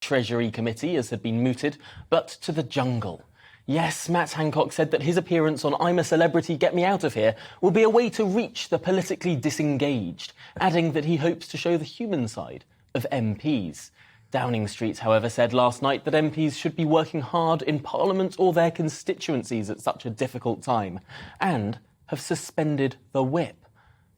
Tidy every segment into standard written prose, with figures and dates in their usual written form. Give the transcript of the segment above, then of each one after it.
Treasury Committee, as had been mooted, but to the jungle. Yes, Matt Hancock said that his appearance on I'm a Celebrity, Get Me Out of Here will be a way to reach the politically disengaged, adding that he hopes to show the human side of MPs. Downing Street, however, said last night that MPs should be working hard in Parliament or their constituencies at such a difficult time, and have suspended the whip.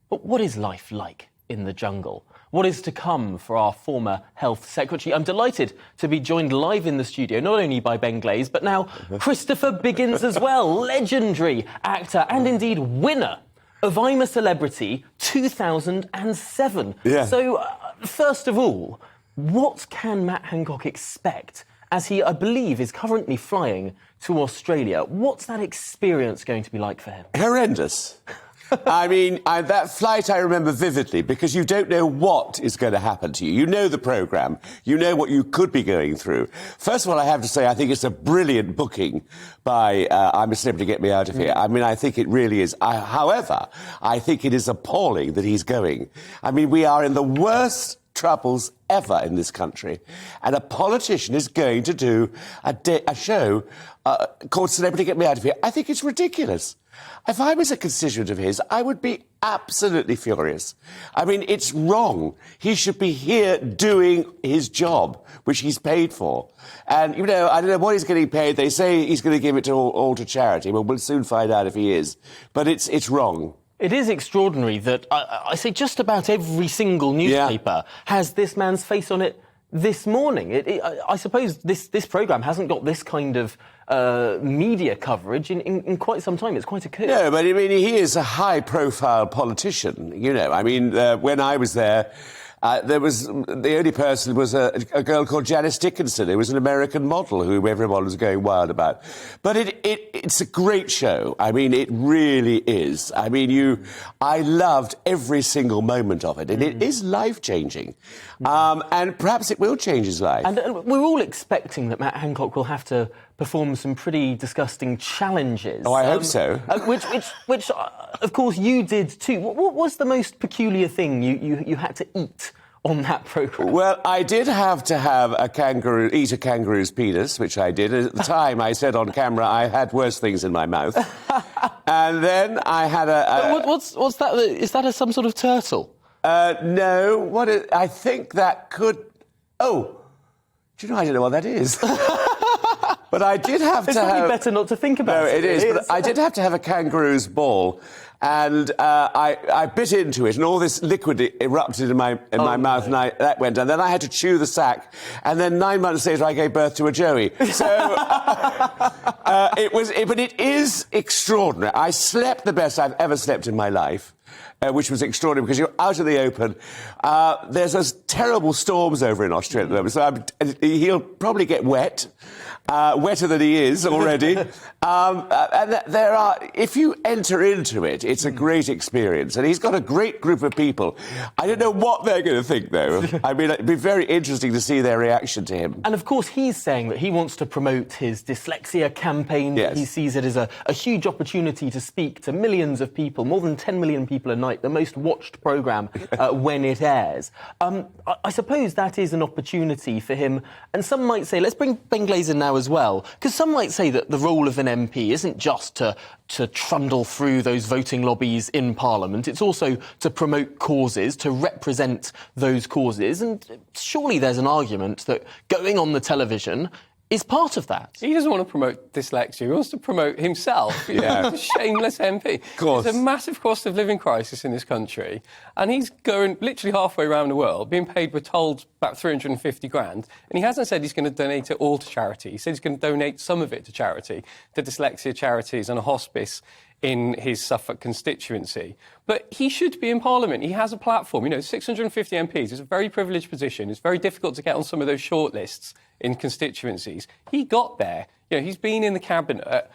But what is life like in the jungle? What is to come for our former Health Secretary? I'm delighted to be joined live in the studio, not only by Ben Glaze, but now Christopher Biggins as well, legendary actor and indeed winner of I'm a Celebrity 2007. Yeah. So, first of all, what can Matt Hancock expect as he, I believe, is currently flying to Australia? What's that experience going to be like for him? Horrendous. I mean, that flight I remember vividly because you don't know what is going to happen to you. You know the programme. You know what you could be going through. First of all, I have to say, I think it's a brilliant booking by I'm a Celebrity, Get Me Out of Here. I mean, I think it really is. However, I think it is appalling that he's going. I mean, we are in the worst troubles ever in this country, and a politician is going to do a show called Celebrity Get Me Out of Here. I think it's ridiculous. If I was a constituent of his, I would be absolutely furious. I mean, it's wrong. He should be here doing his job, which he's paid for. And, you know, I don't know what he's getting paid. They say he's going to give it all to charity. Well, we'll soon find out if he is. But it's wrong. It is extraordinary that, I say, just about every single newspaper has this man's face on it this morning. I suppose this programme hasn't got this kind of media coverage in quite some time. It's quite a coup. No, but I mean, he is a high-profile politician, you know. I mean, when I was there, the only person was a girl called Janice Dickinson, who was an American model who everyone was going wild about. But it's a great show. I mean, it really is. I mean, I loved every single moment of it, and it is life-changing. And perhaps it will change his life. And we're all expecting that Matt Hancock will have to perform some pretty disgusting challenges. Oh, I hope so. Which, of course, you did too. What was the most peculiar thing you had to eat on that programme? Well, I did have to have eat a kangaroo's penis, which I did. At the time, I said on camera I had worse things in my mouth. And then I had What's that? Is that some sort of turtle? No. I think that could... Oh, do you know, I don't know what that is. But I did have it's to have... It's probably better not to think about it. No, it is. But I did have to have a kangaroo's ball, and I bit into it, and all this liquid erupted in my mouth, and that went down. Then I had to chew the sack, and then 9 months later I gave birth to a Joey. So but it is extraordinary. I slept the best I've ever slept in my life. Which was extraordinary because you're out in the open. There's those terrible storms over in Australia at the moment, so he'll probably get wet, wetter than he is already. And if you enter into it, it's a great experience. And he's got a great group of people. I don't know what they're going to think, though. I mean, it'd be very interesting to see their reaction to him. And, of course, he's saying that he wants to promote his dyslexia campaign. Yes. He sees it as a huge opportunity to speak to millions of people, more than 10 million people a night, the most watched programme when it airs. I suppose that is an opportunity for him. And some might say, let's bring Ben Glaze in now as well, because some might say that the role of an MP isn't just to trundle through those voting lobbies in Parliament. It's also to promote causes, to represent those causes. And surely there's an argument that going on the television is part of that. He doesn't want to promote dyslexia. He wants to promote himself. Yeah. He's a shameless MP. Of course. There's a massive cost of living crisis in this country, and he's going literally halfway around the world, being paid, we're told, about 350 grand, and he hasn't said he's going to donate it all to charity. He said he's going to donate some of it to charity, to dyslexia charities and a hospice in his Suffolk constituency. But he should be in Parliament. He has a platform. You know, 650 MPs is a very privileged position. It's very difficult to get on some of those shortlists in constituencies. He got there. You know, he's been in the cabinet.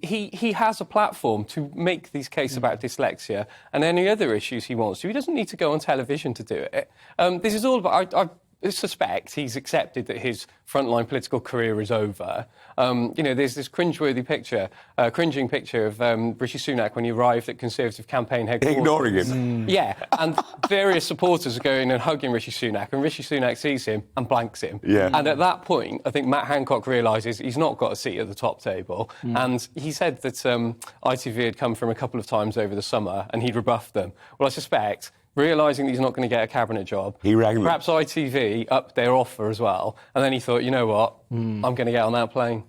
He has a platform to make these cases about dyslexia and any other issues he wants to. He doesn't need to go on television to do it. This is all about... suspect he's accepted that his frontline political career is over. There's this cringing picture of Rishi Sunak when he arrived at Conservative campaign headquarters. Ignoring him. Yeah, and various supporters are going and hugging Rishi Sunak, and Rishi Sunak sees him and blanks him. Yeah. And at that point, I think Matt Hancock realises he's not got a seat at the top table. And he said that ITV had come from a couple of times over the summer and he'd rebuffed them. Well, I suspect, realising that he's not going to get a cabinet job, he rang them. Perhaps ITV upped their offer as well. And then he thought, you know what, I'm going to get on that plane.